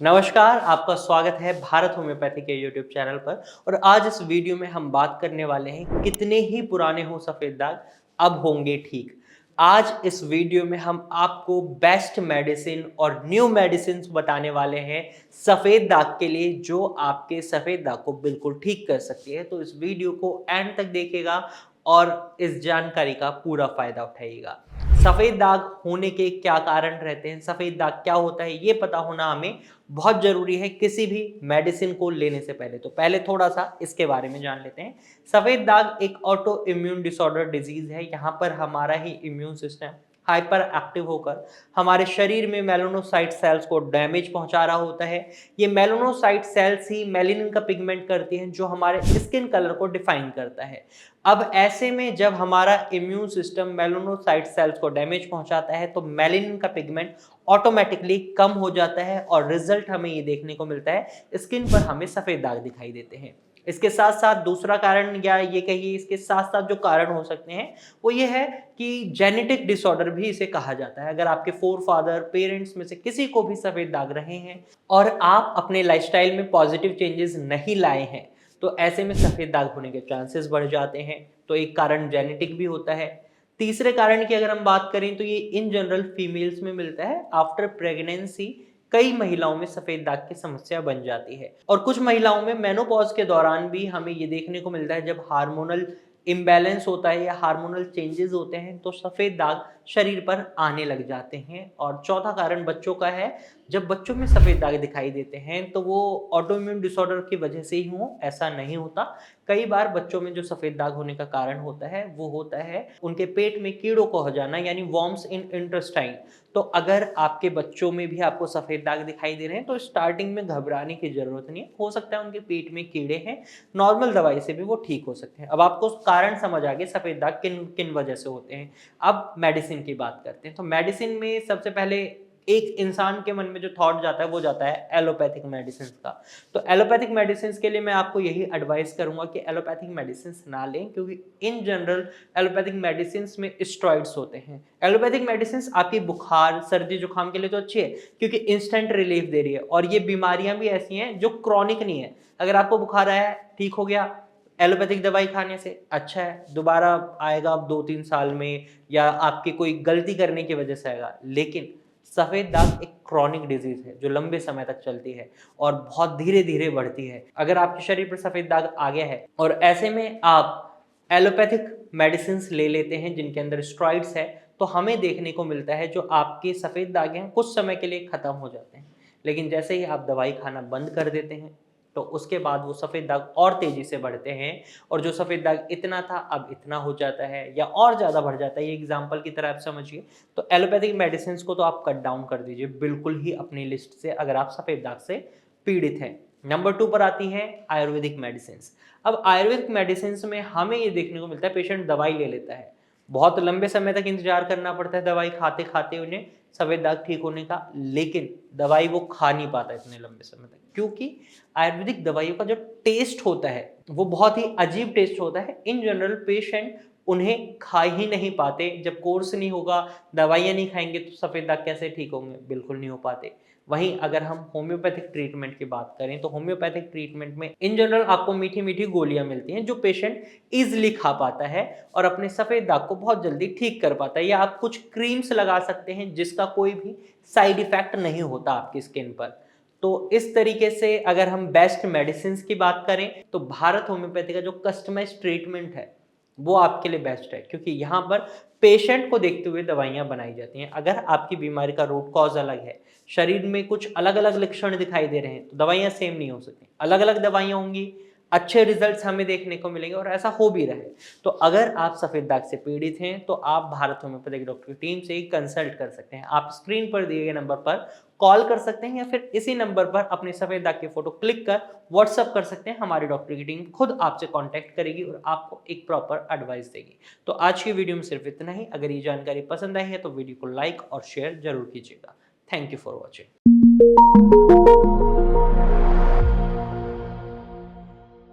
नमस्कार, आपका स्वागत है भारत होम्योपैथी के यूट्यूब चैनल पर। और आज इस वीडियो में हम बात करने वाले हैं कितने ही पुराने हो सफ़ेद दाग अब होंगे ठीक। आज इस वीडियो में हम आपको बेस्ट मेडिसिन और न्यू मेडिसिन बताने वाले हैं सफ़ेद दाग के लिए, जो आपके सफ़ेद दाग को बिल्कुल ठीक कर सकती है। तो इस वीडियो को एंड तक देखिएगा और इस जानकारी का पूरा फायदा उठाइएगा। सफ़ेद दाग होने के क्या कारण रहते हैं, सफ़ेद दाग क्या होता है, ये पता होना हमें बहुत ज़रूरी है किसी भी मेडिसिन को लेने से पहले। तो पहले थोड़ा सा इसके बारे में जान लेते हैं। सफ़ेद दाग एक ऑटो इम्यून डिसऑर्डर डिजीज़ है। यहाँ पर हमारा ही इम्यून सिस्टम हाइपर एक्टिव होकर हमारे शरीर में मेलानोसाइट सेल्स को डैमेज पहुंचा रहा होता है। ये मेलानोसाइट सेल्स ही मेलानिन का पिगमेंट करती हैं, जो हमारे स्किन कलर को डिफाइन करता है। अब ऐसे में जब हमारा इम्यून सिस्टम मेलानोसाइट सेल्स को डैमेज पहुंचाता है तो मेलानिन का पिगमेंट ऑटोमेटिकली कम हो जाता है और रिजल्ट हमें ये देखने को मिलता है, स्किन पर हमें सफ़ेद दाग दिखाई देते हैं। इसके साथ साथ दूसरा कारण, या ये कहिए इसके साथ साथ जो कारण हो सकते हैं, वो ये है कि जेनेटिक डिसऑर्डर भी इसे कहा जाता है। अगर आपके फोर फादर पेरेंट्स में से किसी को भी सफ़ेद दाग रहे हैं और आप अपने लाइफस्टाइल में पॉजिटिव चेंजेस नहीं लाए हैं, तो ऐसे में सफ़ेद दाग होने के चांसेस बढ़ जाते हैं। तो एक कारण जेनेटिक भी होता है। तीसरे कारण की अगर हम बात करें तो ये इन जनरल फीमेल्स में मिलता है। आफ्टर प्रेगनेंसी कई महिलाओं में सफ़ेद दाग की समस्या बन जाती है, और कुछ महिलाओं में मेनोपॉज के दौरान भी हमें ये देखने को मिलता है, जब हार्मोनल इम्बैलेंस होता है या हार्मोनल चेंजेस होते हैं तो सफ़ेद दाग शरीर पर आने लग जाते हैं। और चौथा कारण बच्चों का है। जब बच्चों में सफ़ेद दाग दिखाई देते हैं तो वो ऑटोइम्यून डिसऑर्डर की वजह से ही हो, ऐसा नहीं होता। कई बार बच्चों में जो सफ़ेद दाग होने का कारण होता है वो होता है उनके पेट में कीड़ों को हो जाना, यानी वॉर्म्स इन इंटेस्टाइन। तो अगर आपके बच्चों में भी आपको सफ़ेद दाग दिखाई दे रहे हैं तो स्टार्टिंग में घबराने की ज़रूरत नहीं है। हो सकता है उनके पेट में कीड़े हैं, नॉर्मल दवाई से भी वो ठीक हो सकते हैं। अब आपको कारण समझ आ गए सफ़ेद दाग किन किन वजह से होते हैं। अब मेडिसिन की बात करते हैं। तो मेडिसिन में सबसे पहले एक इंसान के मन में जो थॉट जाता है वो जाता है एलोपैथिक मेडिसिन का। तो एलोपैथिक मेडिसिन के लिए मैं आपको यही एडवाइस करूंगा कि एलोपैथिक मेडिसिन ना लें, क्योंकि इन जनरल एलोपैथिक मेडिसिन में स्टेरॉइड्स होते हैं। एलोपैथिक मेडिसिन आपकी बुखार सर्दी जुकाम के लिए तो अच्छी है, क्योंकि इंस्टेंट रिलीफ दे रही है। और ये बीमारियां भी ऐसी हैं जो क्रॉनिक नहीं है। अगर आपको बुखार आया ठीक हो गया, एलोपैथिक दवाई खाने से अच्छा है, दोबारा आएगा अब 2-3 साल में, या आपकी कोई गलती करने की वजह से आएगा। लेकिन सफ़ेद दाग एक क्रॉनिक डिजीज है जो लंबे समय तक चलती है और बहुत धीरे धीरे बढ़ती है। अगर आपके शरीर पर सफ़ेद दाग आ गया है और ऐसे में आप एलोपैथिक मेडिसिन ले लेते हैं जिनके अंदर स्टेरॉइड्स है, तो हमें देखने को मिलता है जो आपके सफ़ेद दाग हैं कुछ समय के लिए ख़त्म हो जाते हैं। लेकिन जैसे ही आप दवाई खाना बंद कर देते हैं तो उसके बाद वो सफ़ेद दाग और तेज़ी से बढ़ते हैं, और जो सफ़ेद दाग इतना था अब इतना हो जाता है या और ज़्यादा बढ़ जाता है। ये एग्जाम्पल की तरह आप समझिए। तो एलोपैथिक मेडिसिन को तो आप कट डाउन कर दीजिए बिल्कुल ही अपनी लिस्ट से, अगर आप सफ़ेद दाग से पीड़ित हैं। नंबर 2 पर आती हैं आयुर्वेदिक मेडिसिन। अब आयुर्वेदिक मेडिसिन में हमें ये देखने को मिलता है पेशेंट दवाई ले लेता है, बहुत लंबे समय तक इंतजार करना पड़ता है दवाई खाते खाते उन्हें सफ़ेद दाग ठीक होने का, लेकिन दवाई वो खा नहीं पाता इतने लंबे समय तक, क्योंकि आयुर्वेदिक दवाइयों का जो टेस्ट होता है वो बहुत ही अजीब टेस्ट होता है। इन जनरल पेशेंट उन्हें खा ही नहीं पाते। जब कोर्स नहीं होगा, दवाइयाँ नहीं खाएंगे तो सफ़ेद दाग कैसे ठीक होंगे? बिल्कुल नहीं हो पाते। वहीं अगर हम होम्योपैथिक ट्रीटमेंट की बात करें तो होम्योपैथिक ट्रीटमेंट में इन जनरल आपको मीठी मीठी गोलियां मिलती हैं जो पेशेंट ईजिली खा पाता है और अपने सफ़ेद दाग को बहुत जल्दी ठीक कर पाता है। या आप कुछ क्रीम्स लगा सकते हैं जिसका कोई भी साइड इफेक्ट नहीं होता आपकी स्किन पर। तो इस तरीके से अगर हम बेस्ट मेडिसिन की बात करें तो भारत होम्योपैथी का जो कस्टमाइज ट्रीटमेंट है वो आपके लिए बेस्ट है, क्योंकि यहाँ पर पेशेंट को देखते हुए दवाइयाँ बनाई जाती हैं। अगर आपकी बीमारी का रूट कॉज अलग है, शरीर में कुछ अलग अलग लक्षण दिखाई दे रहे हैं, तो दवाइयाँ सेम नहीं हो सकती, अलग अलग दवाइयाँ होंगी, अच्छे रिजल्ट्स हमें देखने को मिलेंगे और ऐसा हो भी रहे। तो अगर आप सफ़ेद दाग से पीड़ित हैं तो आप भारत होम्योपैथिक डॉक्टर की टीम से कंसल्ट कर सकते हैं। आप स्क्रीन पर दिए गए नंबर पर कॉल कर सकते हैं या फिर इसी नंबर पर अपने सफ़ेद दाग की फोटो क्लिक कर व्हाट्सअप कर सकते हैं। हमारी डॉक्टर की टीम खुद आपसे कांटेक्ट करेगी और आपको एक प्रॉपर एडवाइस देगी। तो आज की वीडियो में सिर्फ इतना ही। अगर ये जानकारी पसंद आई है तो वीडियो को लाइक और शेयर जरूर कीजिएगा। Thank you for watching.